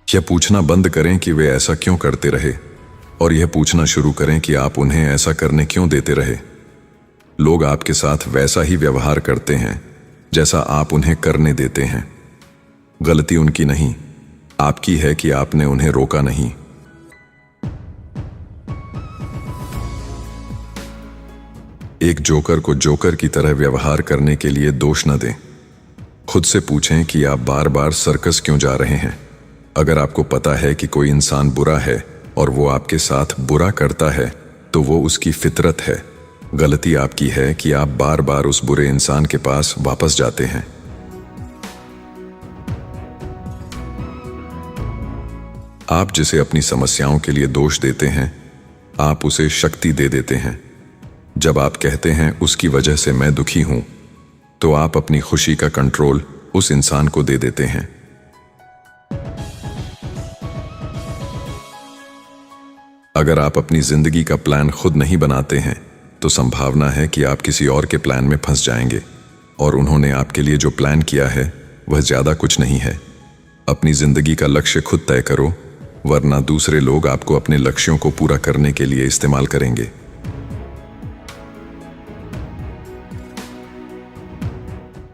यह पूछना बंद करें कि वे ऐसा क्यों करते रहे, और यह पूछना शुरू करें कि आप उन्हें ऐसा करने क्यों देते रहे। लोग आपके साथ वैसा ही व्यवहार करते हैं जैसा आप उन्हें करने देते हैं। गलती उनकी नहीं, आपकी है कि आपने उन्हें रोका नहीं। एक जोकर को जोकर की तरह व्यवहार करने के लिए दोष न दें। खुद से पूछें कि आप बार बार सर्कस क्यों जा रहे हैं। अगर आपको पता है कि कोई इंसान बुरा है और वो आपके साथ बुरा करता है, तो वो उसकी फितरत है। गलती आपकी है कि आप बार बार उस बुरे इंसान के पास वापस जाते हैं। आप जिसे अपनी समस्याओं के लिए दोष देते हैं, आप उसे शक्ति दे देते हैं। जब आप कहते हैं उसकी वजह से मैं दुखी हूं, तो आप अपनी खुशी का कंट्रोल उस इंसान को दे देते हैं। अगर आप अपनी जिंदगी का प्लान खुद नहीं बनाते हैं, तो संभावना है कि आप किसी और के प्लान में फंस जाएंगे, और उन्होंने आपके लिए जो प्लान किया है वह ज्यादा कुछ नहीं है। अपनी जिंदगी का लक्ष्य खुद तय करो, वरना दूसरे लोग आपको अपने लक्ष्यों को पूरा करने के लिए इस्तेमाल करेंगे।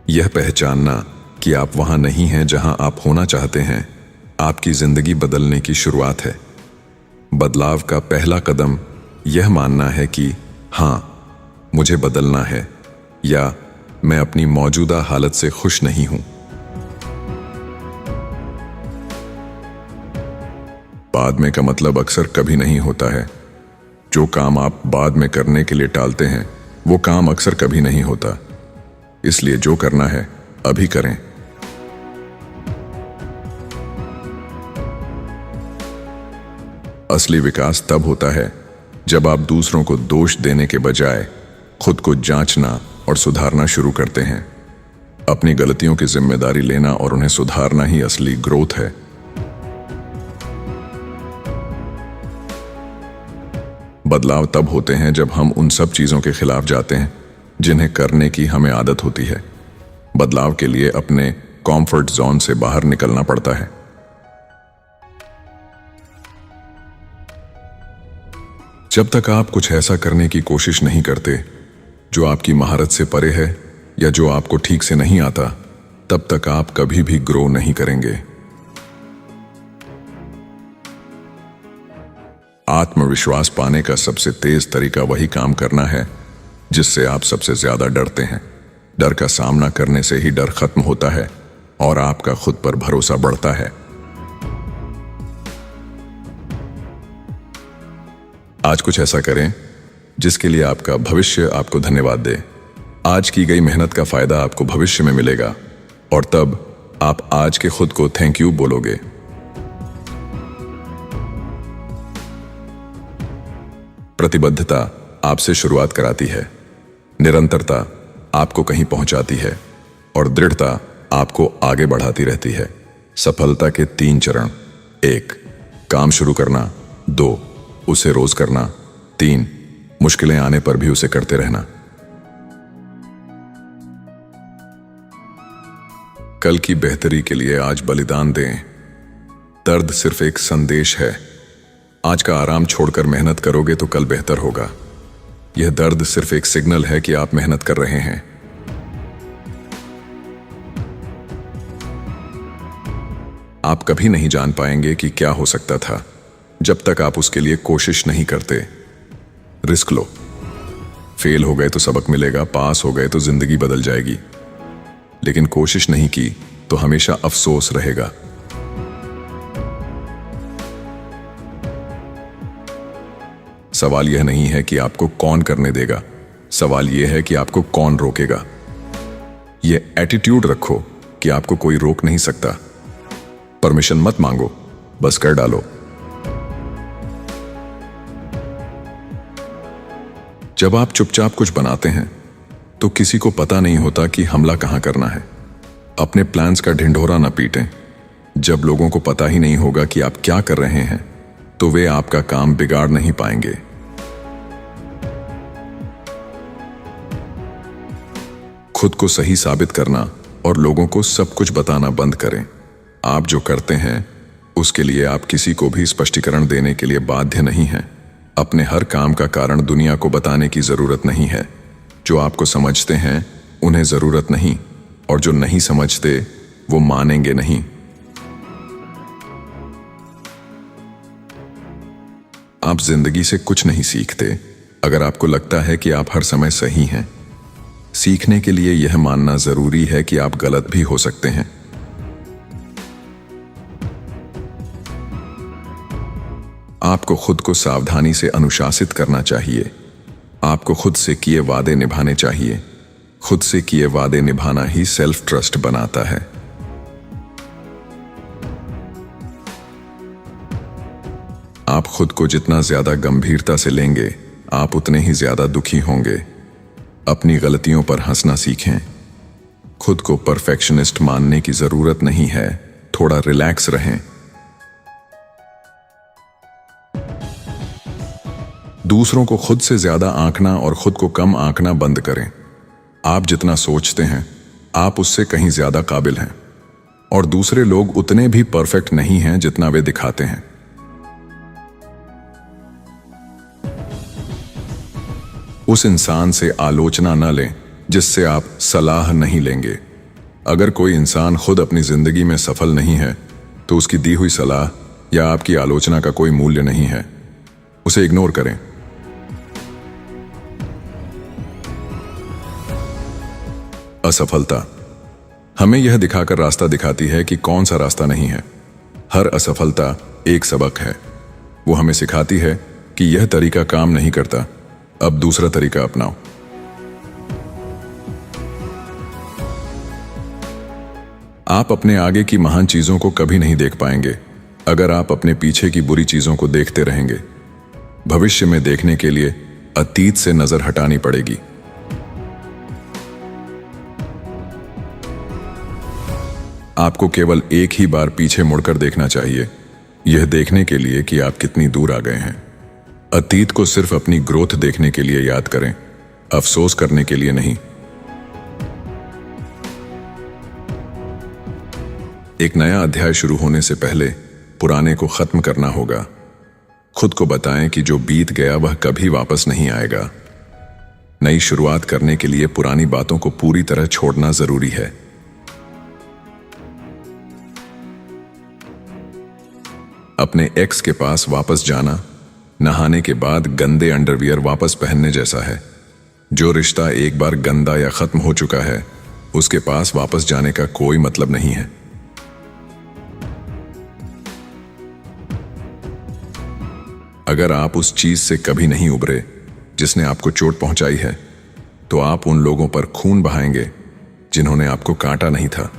यह पहचानना कि आप वहां नहीं हैं जहां आप होना चाहते हैं, आपकी जिंदगी बदलने की शुरुआत है। बदलाव का पहला कदम यह मानना है कि हाँ, मुझे बदलना है, या मैं अपनी मौजूदा हालत से खुश नहीं हूं। बाद में का मतलब अक्सर कभी नहीं होता है। जो काम आप बाद में करने के लिए टालते हैं, वो काम अक्सर कभी नहीं होता। इसलिए जो करना है अभी करें। असली विकास तब होता है जब आप दूसरों को दोष देने के बजाय खुद को जांचना और सुधारना शुरू करते हैं। अपनी गलतियों की जिम्मेदारी लेना और उन्हें सुधारना ही असली ग्रोथ है। बदलाव तब होते हैं जब हम उन सब चीजों के खिलाफ जाते हैं जिन्हें करने की हमें आदत होती है। बदलाव के लिए अपने कंफर्ट जोन से बाहर निकलना पड़ता है। जब तक आप कुछ ऐसा करने की कोशिश नहीं करते जो आपकी महारत से परे है या जो आपको ठीक से नहीं आता, तब तक आप कभी भी ग्रो नहीं करेंगे। आत्मविश्वास पाने का सबसे तेज तरीका वही काम करना है जिससे आप सबसे ज्यादा डरते हैं। डर का सामना करने से ही डर खत्म होता है और आपका खुद पर भरोसा बढ़ता है। आज कुछ ऐसा करें जिसके लिए आपका भविष्य आपको धन्यवाद दे। आज की गई मेहनत का फायदा आपको भविष्य में मिलेगा, और तब आप आज के खुद को थैंक यू बोलोगे। प्रतिबद्धता आपसे शुरुआत कराती है, निरंतरता आपको कहीं पहुंचाती है, और दृढ़ता आपको आगे बढ़ाती रहती है। सफलता के 3 चरण: 1. काम शुरू करना। 2. उसे रोज करना। 3. मुश्किलें आने पर भी उसे करते रहना। कल की बेहतरी के लिए आज बलिदान दें। दर्द सिर्फ एक संदेश है। आज का आराम छोड़कर मेहनत करोगे तो कल बेहतर होगा। यह दर्द सिर्फ एक सिग्नल है कि आप मेहनत कर रहे हैं। आप कभी नहीं जान पाएंगे कि क्या हो सकता था जब तक आप उसके लिए कोशिश नहीं करते। रिस्क लो। फेल हो गए तो सबक मिलेगा, पास हो गए तो जिंदगी बदल जाएगी। लेकिन कोशिश नहीं की तो हमेशा अफसोस रहेगा। सवाल यह नहीं है कि आपको कौन करने देगा, सवाल यह है कि आपको कौन रोकेगा। यह एटीट्यूड रखो कि आपको कोई रोक नहीं सकता। परमिशन मत मांगो, बस कर डालो। जब आप चुपचाप कुछ बनाते हैं तो किसी को पता नहीं होता कि हमला कहां करना है। अपने प्लान्स का ढिंढोरा न पीटें। जब लोगों को पता ही नहीं होगा कि आप क्या कर रहे हैं, तो वे आपका काम बिगाड़ नहीं पाएंगे। खुद को सही साबित करना और लोगों को सब कुछ बताना बंद करें। आप जो करते हैं उसके लिए आप किसी को भी स्पष्टीकरण देने के लिए बाध्य नहीं हैं। अपने हर काम का कारण दुनिया को बताने की जरूरत नहीं है। जो आपको समझते हैं उन्हें जरूरत नहीं, और जो नहीं समझते वो मानेंगे नहीं। आप जिंदगी से कुछ नहीं सीखते अगर आपको लगता है कि आप हर समय सही हैं। सीखने के लिए यह मानना जरूरी है कि आप गलत भी हो सकते हैं। आपको खुद को सावधानी से अनुशासित करना चाहिए। आपको खुद से किए वादे निभाने चाहिए। खुद से किए वादे निभाना ही सेल्फ ट्रस्ट बनाता है। आप खुद को जितना ज्यादा गंभीरता से लेंगे, आप उतने ही ज्यादा दुखी होंगे। अपनी गलतियों पर हंसना सीखें। खुद को परफेक्शनिस्ट मानने की जरूरत नहीं है, थोड़ा रिलैक्स रहें। दूसरों को खुद से ज्यादा आंकना और खुद को कम आंकना बंद करें। आप जितना सोचते हैं आप उससे कहीं ज्यादा काबिल हैं, और दूसरे लोग उतने भी परफेक्ट नहीं हैं जितना वे दिखाते हैं। उस इंसान से आलोचना न लें जिससे आप सलाह नहीं लेंगे। अगर कोई इंसान खुद अपनी जिंदगी में सफल नहीं है तो उसकी दी हुई सलाह या आपकी आलोचना का कोई मूल्य नहीं है। उसे इग्नोर करें। असफलता हमें यह दिखाकर रास्ता दिखाती है कि कौन सा रास्ता नहीं है। हर असफलता एक सबक है। वो हमें सिखाती है कि यह तरीका काम नहीं करता, अब दूसरा तरीका अपनाओ। आप अपने आगे की महान चीजों को कभी नहीं देख पाएंगे अगर आप अपने पीछे की बुरी चीजों को देखते रहेंगे। भविष्य में देखने के लिए अतीत से नजर हटानी पड़ेगी। आपको केवल एक ही बार पीछे मुड़कर देखना चाहिए, यह देखने के लिए कि आप कितनी दूर आ गए हैं। अतीत को सिर्फ अपनी ग्रोथ देखने के लिए याद करें, अफसोस करने के लिए नहीं। एक नया अध्याय शुरू होने से पहले पुराने को खत्म करना होगा। खुद को बताएं कि जो बीत गया वह कभी वापस नहीं आएगा। नई शुरुआत करने के लिए पुरानी बातों को पूरी तरह छोड़ना जरूरी है। अपने एक्स के पास वापस जाना नहाने के बाद गंदे अंडरवियर वापस पहनने जैसा है। जो रिश्ता एक बार गंदा या खत्म हो चुका है उसके पास वापस जाने का कोई मतलब नहीं है। अगर आप उस चीज से कभी नहीं उबरे जिसने आपको चोट पहुंचाई है तो आप उन लोगों पर खून बहाएंगे जिन्होंने आपको काटा नहीं था।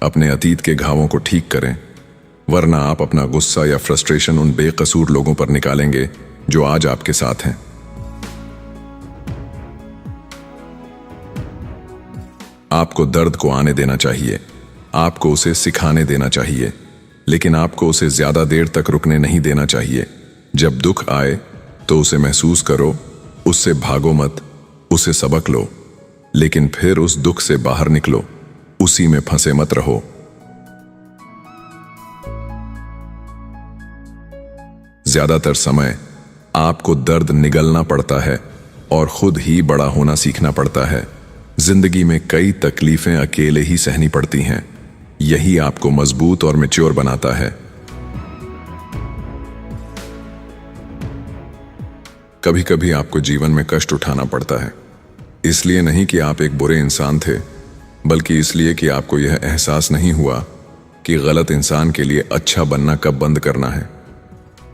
अपने अतीत के घावों को ठीक करें, वरना आप अपना गुस्सा या फ्रस्ट्रेशन उन बेकसूर लोगों पर निकालेंगे जो आज आपके साथ हैं। आपको दर्द को आने देना चाहिए, आपको उसे सिखाने देना चाहिए, लेकिन आपको उसे ज्यादा देर तक रुकने नहीं देना चाहिए। जब दुख आए तो उसे महसूस करो, उससे भागो मत, उसे सबक लो, लेकिन फिर उस दुख से बाहर निकलो, उसी में फंसे मत रहो। ज्यादातर समय आपको दर्द निगलना पड़ता है और खुद ही बड़ा होना सीखना पड़ता है। जिंदगी में कई तकलीफें अकेले ही सहनी पड़ती हैं। यही आपको मजबूत और मैच्योर बनाता है। कभी कभी आपको जीवन में कष्ट उठाना पड़ता है, इसलिए नहीं कि आप एक बुरे इंसान थे, बल्कि इसलिए कि आपको यह एहसास नहीं हुआ कि गलत इंसान के लिए अच्छा बनना कब बंद करना है।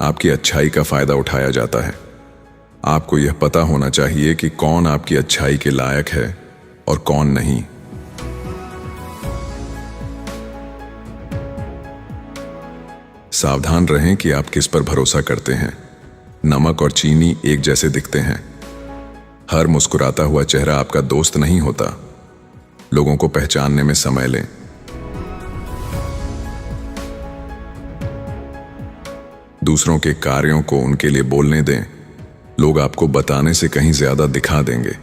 आपकी अच्छाई का फायदा उठाया जाता है। आपको यह पता होना चाहिए कि कौन आपकी अच्छाई के लायक है और कौन नहीं। सावधान रहें कि आप किस पर भरोसा करते हैं। नमक और चीनी एक जैसे दिखते हैं। हर मुस्कुराता हुआ चेहरा आपका दोस्त नहीं होता। लोगों को पहचानने में समय लें। दूसरों के कार्यों को उनके लिए बोलने दें। लोग आपको बताने से कहीं ज्यादा दिखा देंगे।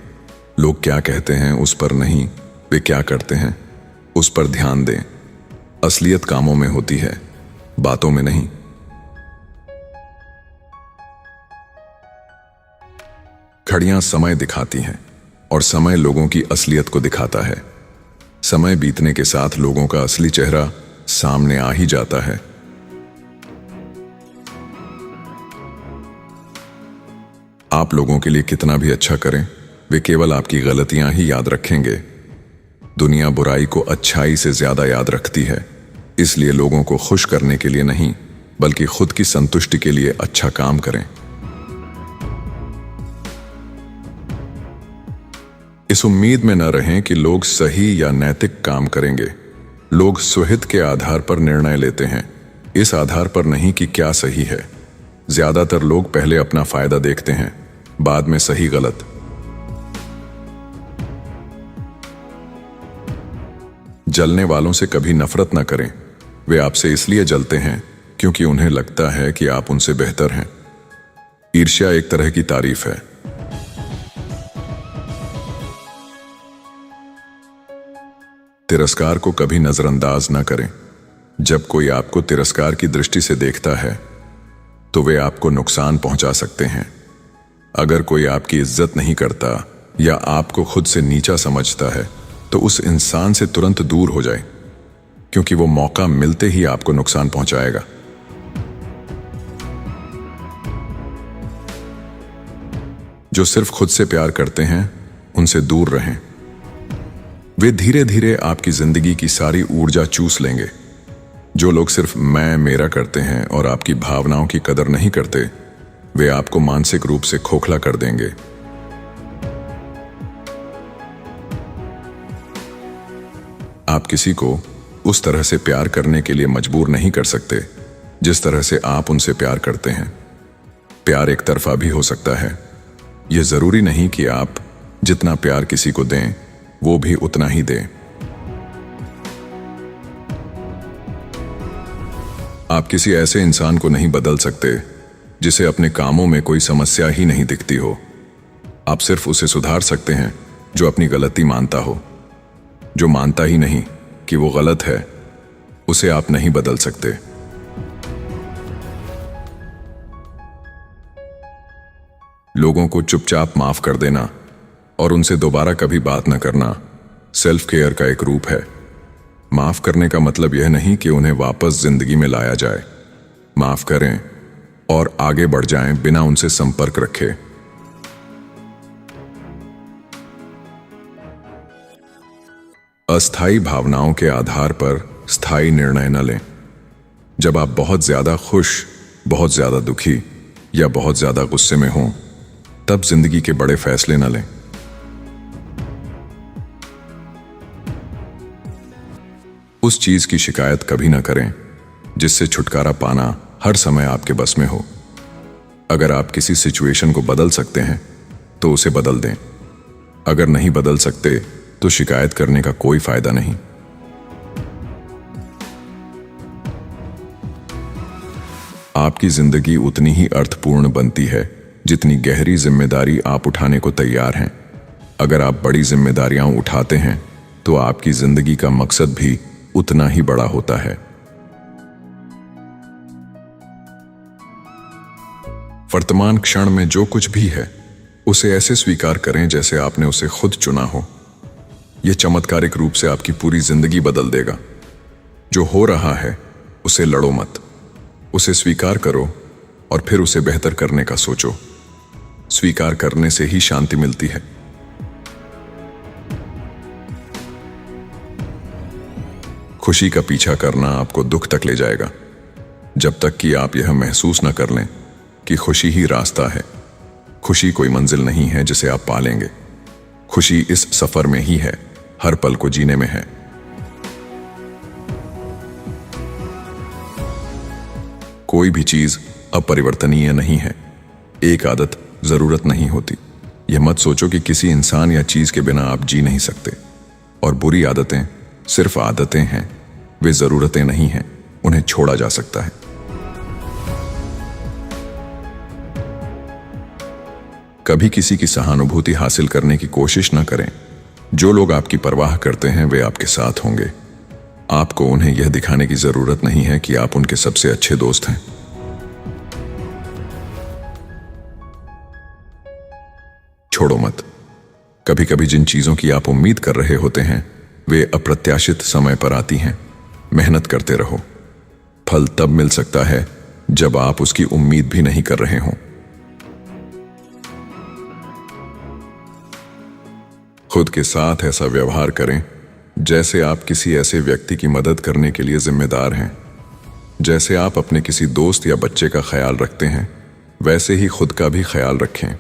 लोग क्या कहते हैं उस पर नहीं, वे क्या करते हैं उस पर ध्यान दें। असलियत कामों में होती है, बातों में नहीं। घड़ियां समय दिखाती हैं और समय लोगों की असलियत को दिखाता है। समय बीतने के साथ लोगों का असली चेहरा सामने आ ही जाता है। आप लोगों के लिए कितना भी अच्छा करें, वे केवल आपकी गलतियां ही याद रखेंगे। दुनिया बुराई को अच्छाई से ज्यादा याद रखती है, इसलिए लोगों को खुश करने के लिए नहीं, बल्कि खुद की संतुष्टि के लिए अच्छा काम करें। इस उम्मीद में न रहें कि लोग सही या नैतिक काम करेंगे। लोग स्वहित के आधार पर निर्णय लेते हैं, इस आधार पर नहीं कि क्या सही है। ज्यादातर लोग पहले अपना फायदा देखते हैं, बाद में सही गलत। जलने वालों से कभी नफरत न करें। वे आपसे इसलिए जलते हैं क्योंकि उन्हें लगता है कि आप उनसे बेहतर हैं। ईर्ष्या एक तरह की तारीफ है। तिरस्कार को कभी नजरअंदाज न करें। जब कोई आपको तिरस्कार की दृष्टि से देखता है तो वे आपको नुकसान पहुंचा सकते हैं। अगर कोई आपकी इज्जत नहीं करता या आपको खुद से नीचा समझता है तो उस इंसान से तुरंत दूर हो जाए, क्योंकि वो मौका मिलते ही आपको नुकसान पहुंचाएगा। जो सिर्फ खुद से प्यार करते हैं उनसे दूर रहें। वे धीरे धीरे आपकी जिंदगी की सारी ऊर्जा चूस लेंगे। जो लोग सिर्फ मैं मेरा करते हैं और आपकी भावनाओं की कदर नहीं करते, वे आपको मानसिक रूप से खोखला कर देंगे। आप किसी को उस तरह से प्यार करने के लिए मजबूर नहीं कर सकते जिस तरह से आप उनसे प्यार करते हैं। प्यार एक तरफा भी हो सकता है। यह जरूरी नहीं कि आप जितना प्यार किसी को दें वो भी उतना ही दें। आप किसी ऐसे इंसान को नहीं बदल सकते जिसे अपने कामों में कोई समस्या ही नहीं दिखती हो। आप सिर्फ उसे सुधार सकते हैं जो अपनी गलती मानता हो। जो मानता ही नहीं कि वो गलत है, उसे आप नहीं बदल सकते। लोगों को चुपचाप माफ कर देना और उनसे दोबारा कभी बात न करना सेल्फ केयर का एक रूप है। माफ करने का मतलब यह नहीं कि उन्हें वापस जिंदगी में लाया जाए। माफ करें और आगे बढ़ जाएं बिना उनसे संपर्क रखे। अस्थायी भावनाओं के आधार पर स्थायी निर्णय न लें। जब आप बहुत ज्यादा खुश, बहुत ज्यादा दुखी या बहुत ज्यादा गुस्से में हों, तब जिंदगी के बड़े फैसले न लें। उस चीज की शिकायत कभी न करें जिससे छुटकारा पाना हर समय आपके बस में हो। अगर आप किसी सिचुएशन को बदल सकते हैं तो उसे बदल दें। अगर नहीं बदल सकते तो शिकायत करने का कोई फायदा नहीं। आपकी जिंदगी उतनी ही अर्थपूर्ण बनती है जितनी गहरी जिम्मेदारी आप उठाने को तैयार हैं। अगर आप बड़ी जिम्मेदारियां उठाते हैं तो आपकी जिंदगी का मकसद भी उतना ही बड़ा होता है। वर्तमान क्षण में जो कुछ भी है उसे ऐसे स्वीकार करें जैसे आपने उसे खुद चुना हो। यह चमत्कारिक रूप से आपकी पूरी जिंदगी बदल देगा। जो हो रहा है उसे लड़ो मत, उसे स्वीकार करो और फिर उसे बेहतर करने का सोचो। स्वीकार करने से ही शांति मिलती है। खुशी का पीछा करना आपको दुख तक ले जाएगा, जब तक कि आप यह महसूस न कर लें कि खुशी ही रास्ता है। खुशी कोई मंजिल नहीं है जिसे आप पालेंगे। खुशी इस सफर में ही है, हर पल को जीने में है। कोई भी चीज अपरिवर्तनीय नहीं है। एक आदत जरूरत नहीं होती। यह मत सोचो कि किसी इंसान या चीज के बिना आप जी नहीं सकते। और बुरी आदतें सिर्फ आदतें हैं, वे जरूरतें नहीं हैं। उन्हें छोड़ा जा सकता है। कभी किसी की सहानुभूति हासिल करने की कोशिश न करें। जो लोग आपकी परवाह करते हैं वे आपके साथ होंगे। आपको उन्हें यह दिखाने की जरूरत नहीं है कि आप उनके सबसे अच्छे दोस्त हैं। छोड़ो मत। कभी कभी जिन चीजों की आप उम्मीद कर रहे होते हैं वे अप्रत्याशित समय पर आती हैं। मेहनत करते रहो। फल तब मिल सकता है जब आप उसकी उम्मीद भी नहीं कर रहे हों। खुद के साथ ऐसा व्यवहार करें जैसे आप किसी ऐसे व्यक्ति की मदद करने के लिए जिम्मेदार हैं। जैसे आप अपने किसी दोस्त या बच्चे का ख्याल रखते हैं वैसे ही खुद का भी ख्याल रखें।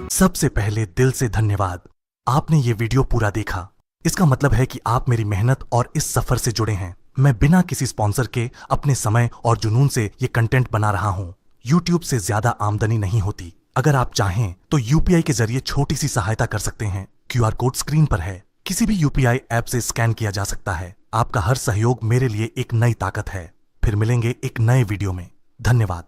सबसे पहले दिल से धन्यवाद। आपने ये वीडियो पूरा देखा। इसका मतलब है कि आप मेरी मेहनत और इस सफर से जुड़े हैं। मैं बिना किसी स्पॉन्सर के अपने समय और जुनून से ये कंटेंट बना रहा हूँ। YouTube से ज्यादा आमदनी नहीं होती। अगर आप चाहें तो UPI के जरिए छोटी सी सहायता कर सकते हैं। QR कोड स्क्रीन पर है। किसी भी UPI ऐप से स्कैन किया जा सकता है। आपका हर सहयोग मेरे लिए एक नई ताकत है। फिर मिलेंगे एक नए वीडियो में। धन्यवाद।